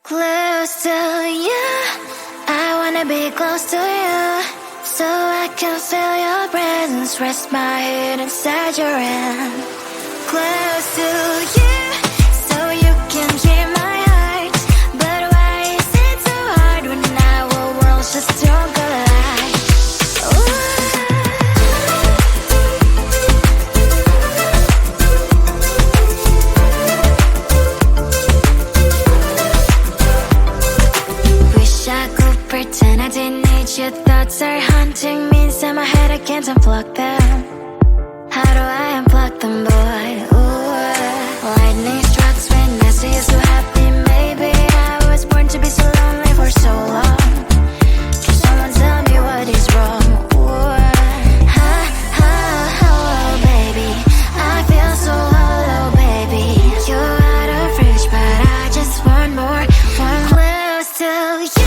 Close to you, I wanna be close to you, so I can feel your presence, rest my head inside your hand. Close to you, so you can hear my heart, but why is it so hard when our worlds just don't collide? Pretend I didn't need your thoughts are haunting me inside my head, I can't unplug them. How do I unplug them, boy? Ooh, lightning strikes when I see you so happy. Maybe I was born to be so lonely for so long. Can someone tell me what is wrong? Ooh, ha, ha, hello, baby. I feel so hollow, baby. You're out of reach, but I just want more, one close to you.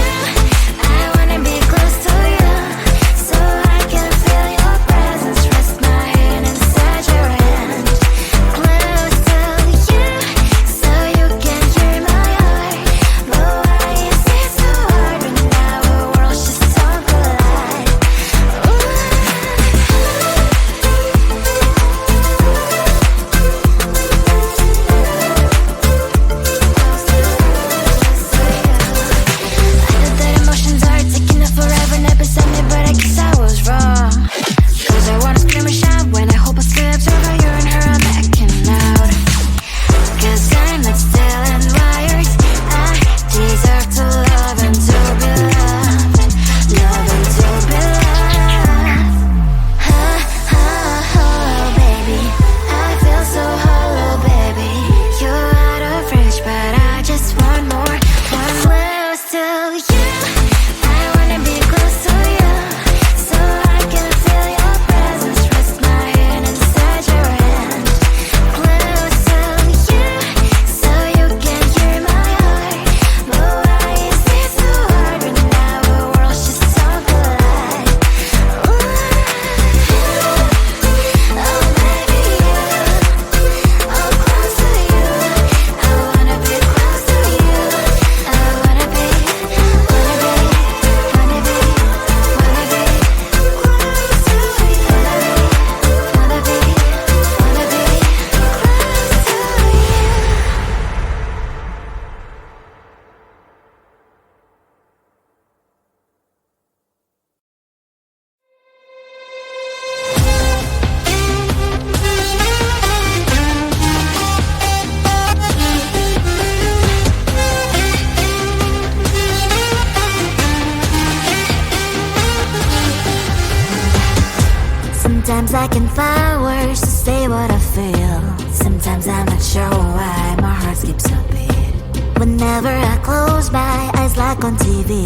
Sometimes I can find words to say what I feel. Sometimes I'm not sure why my heart skips a beat. Whenever I close my eyes like on TV,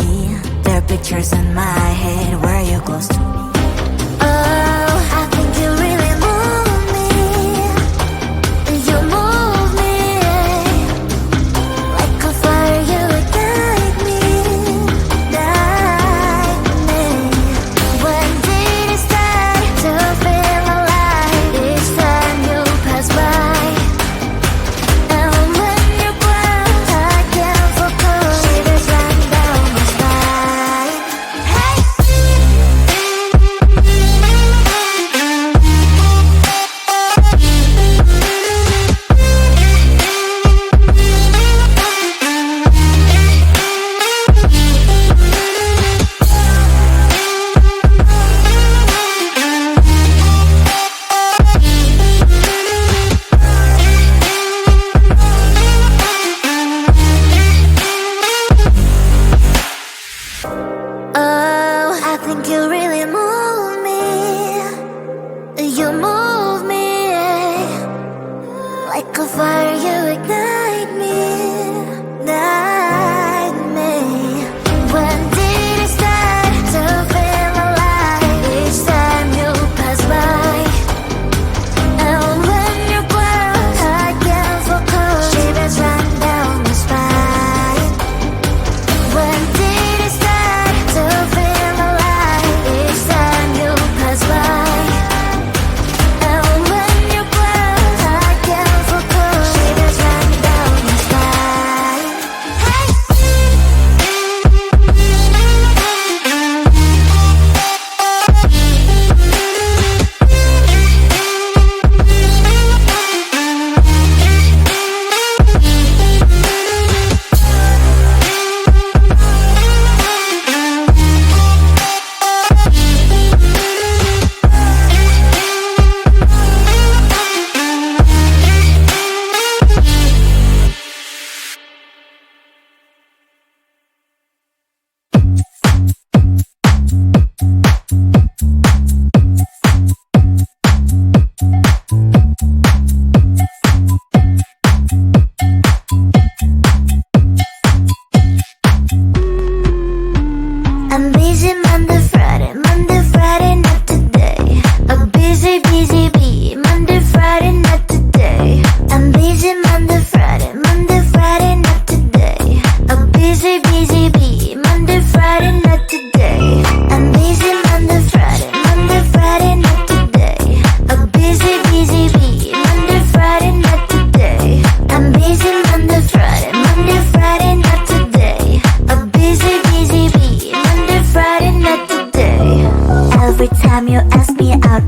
there are pictures in my head where you're close to me. Oh, I think you really move me. You move me like a fire, you would guide me, guide me. When did it start to feel alive? Each time you pass by, and when you glance, I can't focus. Shivers run down my spine. Hey.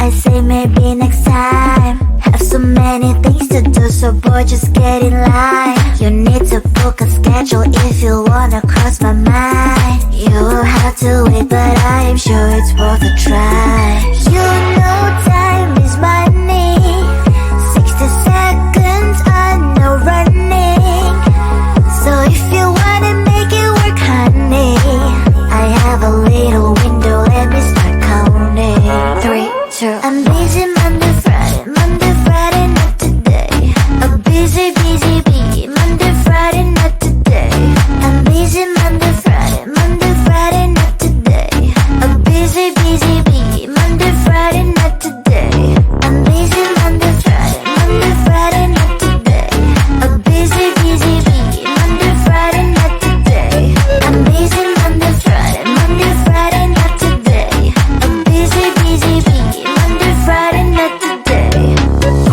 I say maybe next time. Have so many things to do, so boy, just get in line. You need to book a schedule if you wanna cross my mind. You will have to wait, but I am sure it's worth a try. You know time is money. 60 seconds, I know running. So if you wanna make it work, honey, I have a little window, let me start counting. 3, 2, I'm busy Monday, Friday, not today. A busy, bee, Monday, Friday, not today. I'm busy Monday, Friday, not today. A busy, bee, Monday, Friday, not today. I'm busy Monday, Friday, not today. A busy, bee, Monday, Friday, not today. I'm busy Monday, Friday, not today. A busy, bee, Monday, Friday, not today.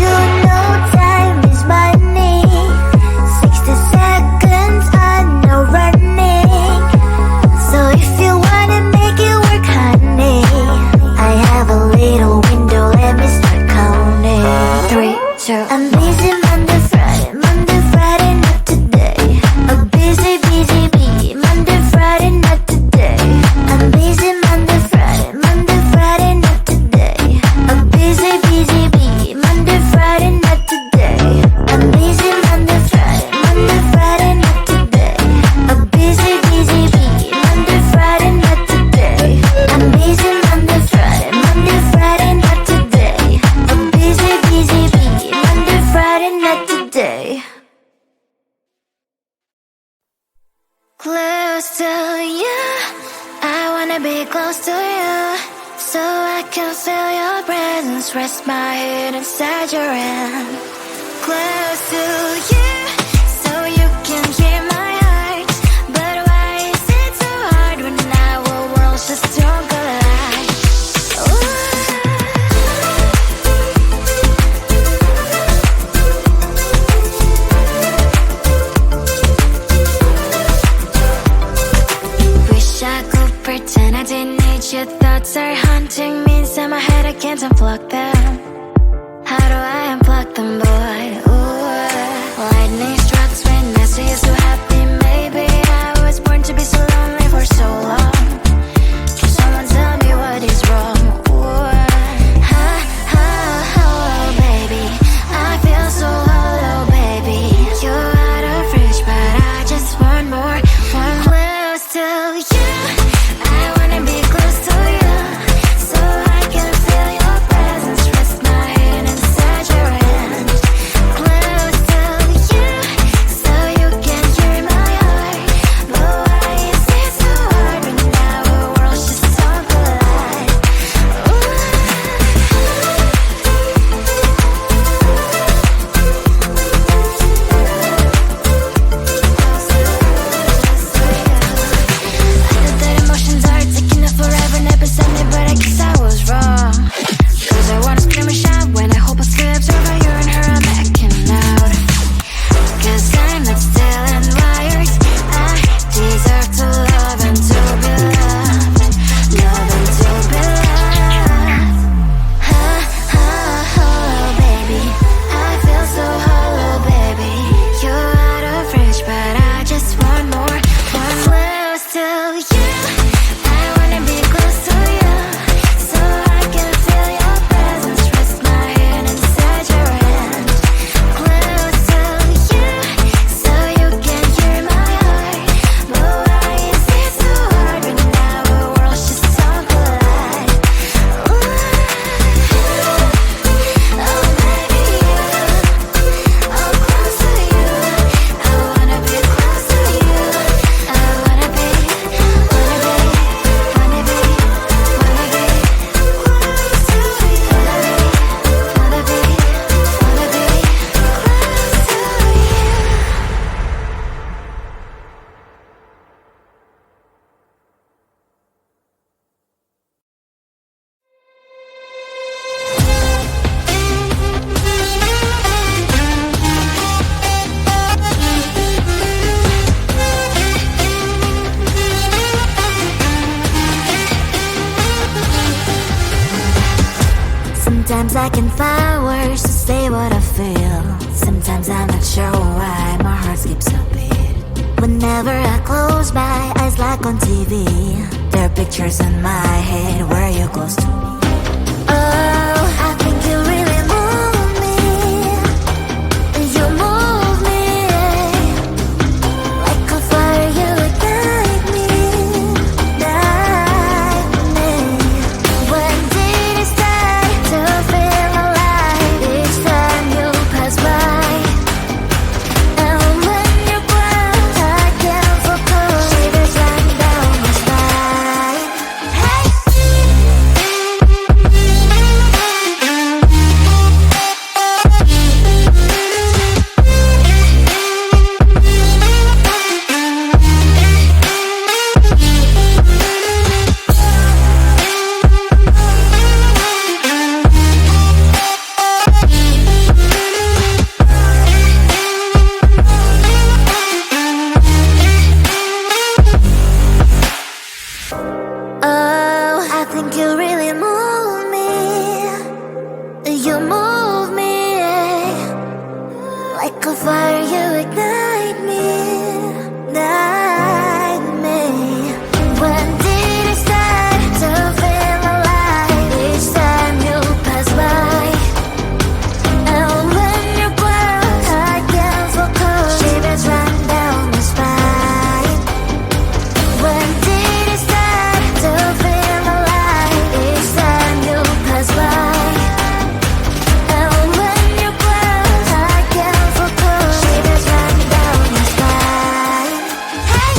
You know time is money. 60 seconds, I know running. So if you wanna make it work, honey, I have a little window, let me start counting. 3, 2, I'm busy Monday, Friday, not today. A busy, bee, Monday, Friday, not today. I'm busy Monday, Friday, not today. A busy, bee, Monday, Friday, not today. I'm busy Monday, Friday, not today. A busy, bee, Monday, Friday, not today. I'm busy Monday, Friday, not today. A busy, bee, Monday, Friday, not today. Close to you, I wanna be close to you, so I can feel your presence, rest my head inside your hand. Close to you, so you can hear my heart. But why is it so hard when our worlds just don't collide? Ooh. Wish I could pretend I didn't need your thoughts are haunting me inside my head, I can't unplug them. How do I unplug them, boy? Ooh, lightning strikes when I see you so happy. Maybe I was born to be so lonely for so long. Can someone tell me what is wrong? Ooh, oh, baby, I feel so hollow, baby. You're out of reach, but I just want more. Close to you, I wanna be close to you, so I can feel your presence, rest my head inside your hand. Sometimes I can find words to say what I feel. Sometimes I'm not sure why my heart skips a beat. Whenever I close my eyes like on TV, there are pictures in my head where you're close to me. Oh, I think you really move me. You move me like a fire, you ignite me, ignite me. When did it start to feel alive? Each time you pass by, and when you close, I can't focus. Shivers run down my spine. Hey. Oh, I think you really move me. You move me like a fire, you ignite me, ignite me. When did it start to feel alive? Each time you pass by, and when you close, I can't focus. Shivers run down my spine. When did it start to feel alive? Each time you pass by, and when you close, I can't focus. Shivers run down my spine. Hey.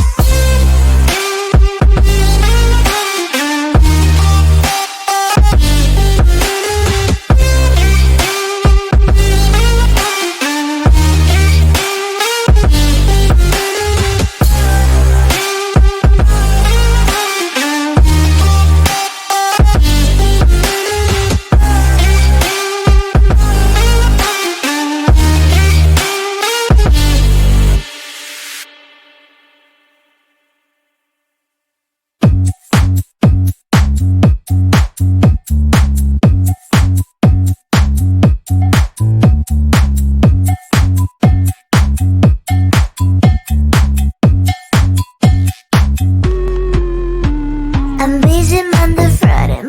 I'm busy Monday, Friday,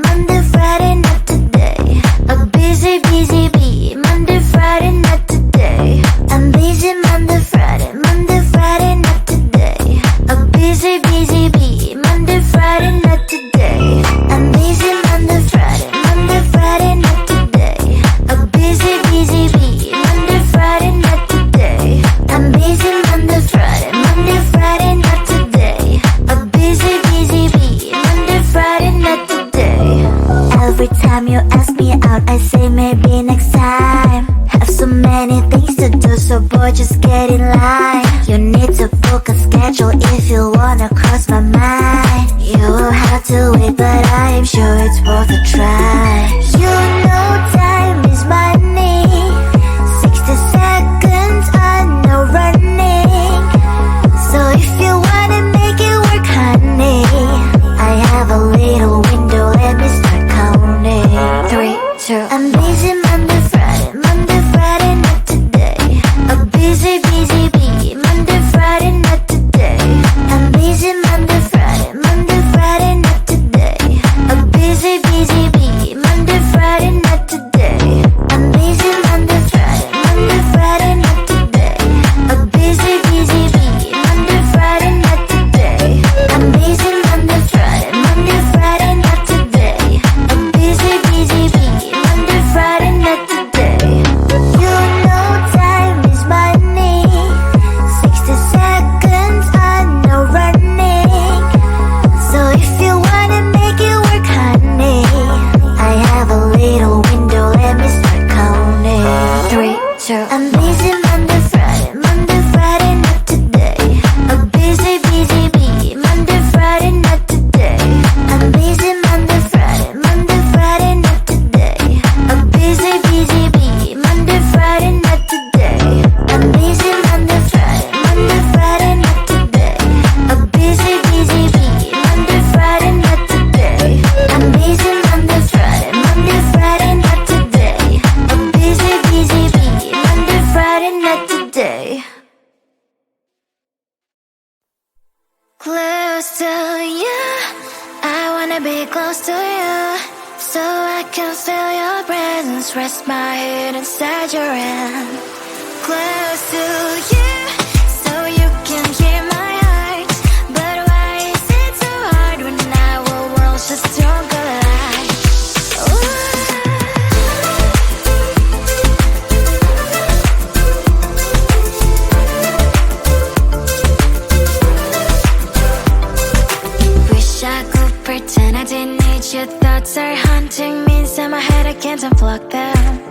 not today. A busy, busy bee. Monday, Friday, not today. I'm busy Monday, Friday, not today. A busy, busy bee. Monday, Friday, not today. I'm busy Monday, Friday, not today. A busy, busy bee. Monday, Friday, not today. I'm busy Monday, Friday, not today. A busy, busy bee. Monday, Friday, not today. Every time you ask me out, I say maybe next time. Have so many things to do, so boy, just get in line. You need to book a schedule if you wanna cross my mind. You will have to wait, but I am sure it's worth a try. You know time is money. 60 seconds on no running. So if you wanna make it work, honey, I have a little window, let me start counting. 3, 2, I'm busy Monday, Friday, not today. A busy, busy bee. Monday, Friday, not today. I'm busy Monday, Friday, not today. A busy, busy bee. Close to you, I wanna be close to you, so I can feel your presence, rest my head inside your hand. Close to you, so you can hear my heart. But why is it so hard when our worlds just don't collide? Wish I could pretend I didn't need you. Thoughts are haunting me inside my head, I can't unplug them.